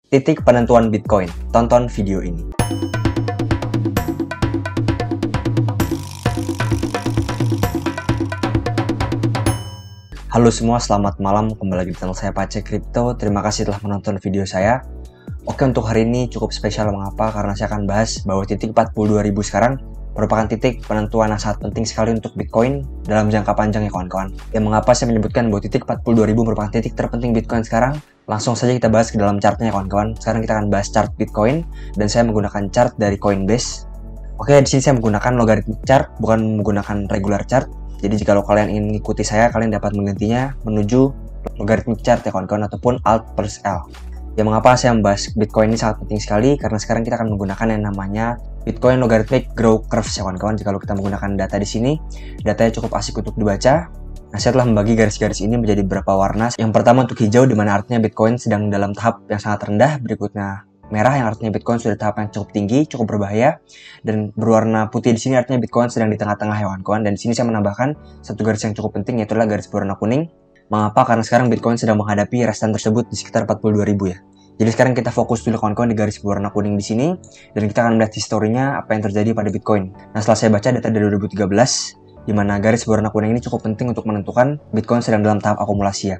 titik penentuan Bitcoin. Tonton video ini. Halo semua, selamat malam. Kembali lagi di channel saya Pace Crypto. Terima kasih telah menonton video saya. Oke, untuk hari ini cukup spesial. Mengapa? Karena saya akan bahas bahwa titik 42.000 sekarang merupakan titik penentuan yang sangat penting sekali untuk Bitcoin dalam jangka panjang ya kawan-kawan. Yang mengapa saya menyebutkan bahwa titik 42.000 merupakan titik terpenting Bitcoin sekarang? Langsung saja kita bahas ke dalam chartnya kawan-kawan. Sekarang kita akan bahas chart Bitcoin dan saya menggunakan chart dari Coinbase. Oke, di sini saya menggunakan logarithmic chart, bukan menggunakan regular chart. Jadi jika kalian ingin mengikuti saya, kalian dapat menggantinya menuju logarithmic chart ya kawan-kawan, ataupun Alt plus L. Ya, mengapa saya membahas Bitcoin ini sangat penting sekali? Karena sekarang kita akan menggunakan yang namanya Bitcoin Logarithmic Growth Curves ya kawan-kawan. Jika kita menggunakan data di sini, datanya cukup asik untuk dibaca. Nah, saya telah membagi garis-garis ini menjadi beberapa warna. Yang pertama untuk hijau, di mana artinya Bitcoin sedang dalam tahap yang sangat rendah. Berikutnya merah, yang artinya Bitcoin sudah tahap yang cukup tinggi, cukup berbahaya. Dan berwarna putih di sini artinya Bitcoin sedang di tengah-tengah ya kawan-kawan. Dan di sini saya menambahkan satu garis yang cukup penting, yaitu garis berwarna kuning. Mengapa? Karena sekarang Bitcoin sedang menghadapi resistance tersebut di sekitar 42.000 ya. Jadi sekarang kita fokus dulu kawan-kawan di garis berwarna kuning di sini, dan kita akan melihat historinya apa yang terjadi pada Bitcoin. Nah, setelah saya baca data dari 2013, di mana garis berwarna kuning ini cukup penting untuk menentukan Bitcoin sedang dalam tahap akumulasi ya.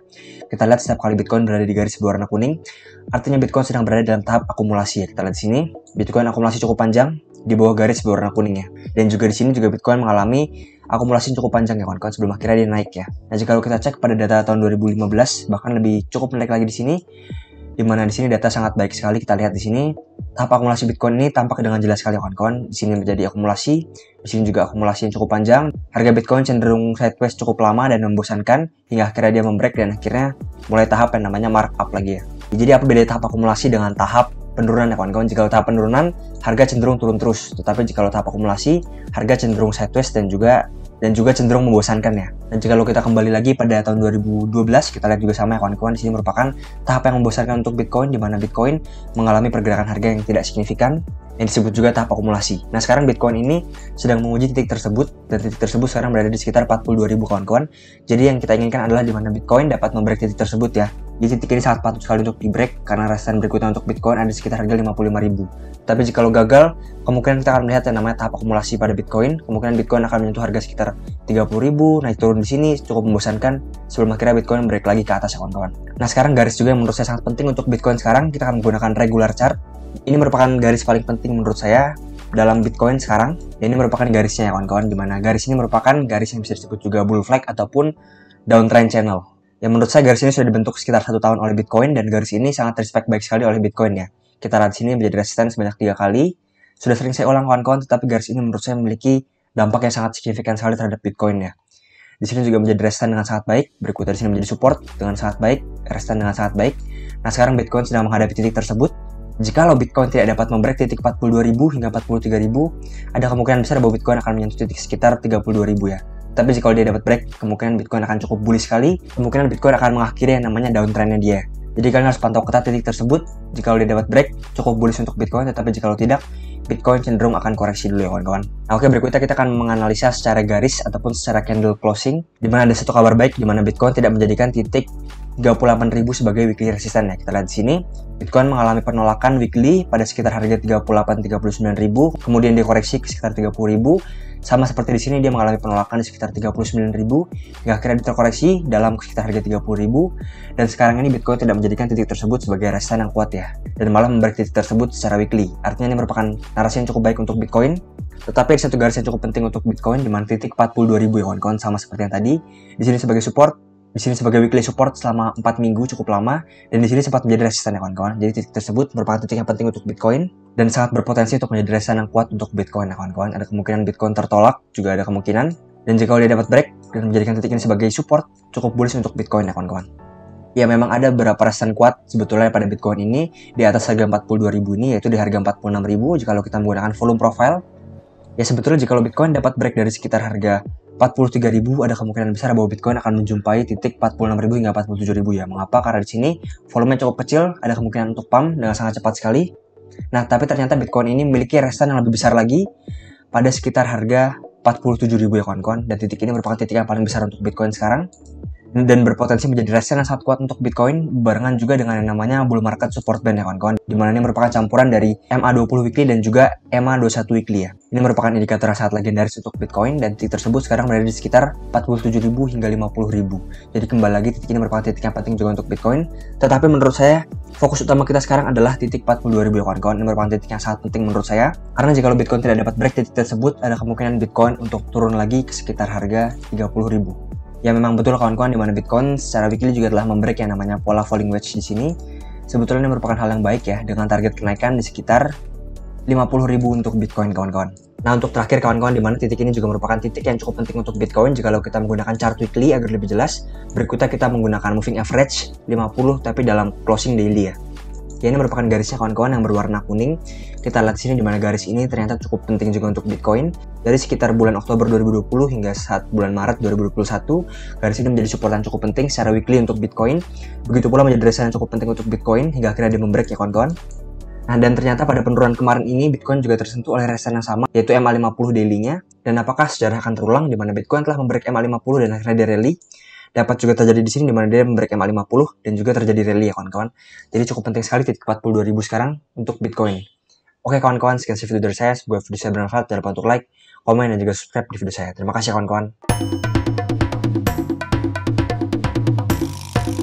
Kita lihat setiap kali Bitcoin berada di garis berwarna kuning, artinya Bitcoin sedang berada dalam tahap akumulasi ya. Kita lihat di sini, Bitcoin akumulasi cukup panjang di bawah garis berwarna kuning ya. Dan juga di sini juga Bitcoin mengalami akumulasi cukup panjang ya kawan-kawan sebelum akhirnya dia naik ya. Nah, jika kita cek pada data tahun 2015, bahkan lebih cukup menaik lagi di sini, di mana di sini data sangat baik sekali. Kita lihat di sini tahap akumulasi Bitcoin ini tampak dengan jelas sekali kawan-kawan. Di sini menjadi akumulasi, di sini juga akumulasi yang cukup panjang. Harga Bitcoin cenderung sideways cukup lama dan membosankan hingga akhirnya dia membreak dan akhirnya mulai tahap yang namanya markup lagi ya. Jadi apa beda tahap akumulasi dengan tahap penurunan ya kawan-kawan? Jika tahap penurunan, harga cenderung turun terus. Tetapi jika tahap akumulasi, harga cenderung sideways dan juga cenderung membosankan ya. Dan jika kita kembali lagi pada tahun 2012, kita lihat juga sama ya kawan-kawan. Di sini merupakan tahap yang membosankan untuk Bitcoin, di mana Bitcoin mengalami pergerakan harga yang tidak signifikan, yang disebut juga tahap akumulasi. Nah, sekarang Bitcoin ini sedang menguji titik tersebut, dan titik tersebut sekarang berada di sekitar 42.000 kawan-kawan. Jadi yang kita inginkan adalah di mana Bitcoin dapat membreak titik tersebut ya. Di titik ini sangat patut sekali untuk di break, karena resistance berikutnya untuk Bitcoin ada di sekitar harga 55.000. Tapi jika gagal, kemungkinan kita akan melihat yang namanya tahap akumulasi pada Bitcoin. Kemungkinan Bitcoin akan menyentuh harga sekitar 30.000, naik turun di sini cukup membosankan sebelum akhirnya Bitcoin break lagi ke atas ya kawan-kawan. Nah, sekarang garis juga yang menurut saya sangat penting untuk Bitcoin sekarang, kita akan menggunakan regular chart. Ini merupakan garis paling penting menurut saya dalam Bitcoin sekarang. Ini merupakan garisnya ya kawan-kawan, dimana garis ini merupakan garis yang bisa disebut juga bull flag ataupun downtrend channel. Yang menurut saya garis ini sudah dibentuk sekitar 1 tahun oleh Bitcoin, dan garis ini sangat respect baik sekali oleh Bitcoin ya. Kita lihat sini menjadi resistance sebanyak 3 kali. Sudah sering saya ulang kawan-kawan, tetapi garis ini menurut saya memiliki dampak yang sangat signifikan sekali terhadap Bitcoin ya. Di sini juga menjadi resistance dengan sangat baik. Berikutnya di sini menjadi support dengan sangat baik, resistance dengan sangat baik. Nah, sekarang Bitcoin sedang menghadapi titik tersebut. Jikalau Bitcoin tidak dapat membreak titik 42.000 hingga 43.000, ada kemungkinan besar bahwa Bitcoin akan menyentuh titik sekitar 32.000 ya. Tapi jika dia dapat break, kemungkinan Bitcoin akan cukup bullish sekali. Kemungkinan Bitcoin akan mengakhiri yang namanya downtrendnya dia. Jadi kalian harus pantau ketat titik tersebut. Jika dia dapat break, cukup bullish untuk Bitcoin. Tetapi jika tidak, Bitcoin cenderung akan koreksi dulu ya kawan-kawan. Nah, oke, berikutnya kita akan menganalisa secara garis ataupun secara candle closing, di mana ada satu kabar baik, di mana Bitcoin tidak menjadikan titik 38.000 sebagai weekly resistance ya. Kita lihat di sini, Bitcoin mengalami penolakan weekly pada sekitar harga 38-39.000, kemudian dikoreksi ke sekitar 30.000. Sama seperti di sini, dia mengalami penolakan di sekitar 39.000 hingga akhirnya dikoreksi dalam sekitar harga 30.000. Dan sekarang ini Bitcoin tidak menjadikan titik tersebut sebagai resistance yang kuat ya, dan malah membreak titik tersebut secara weekly. Artinya ini merupakan narasi yang cukup baik untuk Bitcoin. Tetapi satu garis yang cukup penting untuk Bitcoin, di mana titik 42.000 ya kawan-kawan, sama seperti yang tadi. Di sini sebagai support, di sini sebagai weekly support selama 4 minggu cukup lama, dan di sini sempat menjadi resisten ya kawan-kawan. Jadi titik tersebut merupakan titik yang penting untuk Bitcoin dan sangat berpotensi untuk menjadi resisten yang kuat untuk Bitcoin ya kawan-kawan. Ada kemungkinan Bitcoin tertolak, juga ada kemungkinan. Dan jika dia dapat break dan menjadikan titik ini sebagai support, cukup bullish untuk Bitcoin ya kawan-kawan. Ya, memang ada beberapa resisten kuat sebetulnya pada Bitcoin ini di atas harga 42.000 ini, yaitu di harga 46.000 jika kita menggunakan volume profile. Ya, sebetulnya jika Bitcoin dapat break dari sekitar harga 43.000, ada kemungkinan besar bahwa Bitcoin akan menjumpai titik 46.000 hingga 47.000 ya. Mengapa? Karena di sini volumenya cukup kecil, ada kemungkinan untuk pump dengan sangat cepat sekali. Nah, tapi ternyata Bitcoin ini memiliki resistance yang lebih besar lagi pada sekitar harga 47.000 ya kawan-kawan, dan titik ini merupakan titik yang paling besar untuk Bitcoin sekarang. dan berpotensi menjadi resisten yang sangat kuat untuk Bitcoin, barengan juga dengan yang namanya bull market support band ya kawan-kawan, dimana ini merupakan campuran dari MA20 weekly dan juga MA21 weekly ya. Ini merupakan indikator yang sangat legendaris untuk Bitcoin, dan titik tersebut sekarang berada di sekitar 47.000 hingga 50.000. Jadi kembali lagi, titik ini merupakan titik yang penting juga untuk Bitcoin, tetapi menurut saya fokus utama kita sekarang adalah titik 42.000 ya kawan-kawan. Ini merupakan titik yang sangat penting menurut saya, karena jika Bitcoin tidak dapat break titik tersebut, ada kemungkinan Bitcoin untuk turun lagi ke sekitar harga 30.000. Ya memang betul kawan-kawan, dimana Bitcoin secara weekly juga telah membreak yang namanya pola falling wedge di sini. Sebetulnya ini merupakan hal yang baik ya, dengan target kenaikan di sekitar 50.000 untuk Bitcoin kawan-kawan. Nah untuk terakhir kawan-kawan, dimana titik ini juga merupakan titik yang cukup penting untuk Bitcoin jika kita menggunakan chart weekly agar lebih jelas. Berikutnya kita menggunakan moving average 50 tapi dalam closing daily ya. Ya ini merupakan garisnya kawan-kawan yang berwarna kuning. Kita lihat sini dimana garis ini ternyata cukup penting juga untuk Bitcoin. Dari sekitar bulan Oktober 2020 hingga saat bulan Maret 2021, garis ini menjadi support yang cukup penting secara weekly untuk Bitcoin. Begitu pula menjadi resistance yang cukup penting untuk Bitcoin hingga akhirnya dia membreak ya kawan-kawan. Nah dan ternyata pada penurunan kemarin ini Bitcoin juga tersentuh oleh resistance yang sama, yaitu MA50 daily-nya. Dan apakah sejarah akan terulang dimana Bitcoin telah membreak MA50 dan akhirnya dia rally? Dapat juga terjadi di sini dimana dia membreak MA50 dan juga terjadi rally ya kawan-kawan. Jadi cukup penting sekali titik 42.000 sekarang untuk Bitcoin. Oke kawan-kawan, sekian video dari saya. Semoga video saya bermanfaat. Jangan lupa untuk like, komen, dan juga subscribe di video saya. Terima kasih kawan-kawan.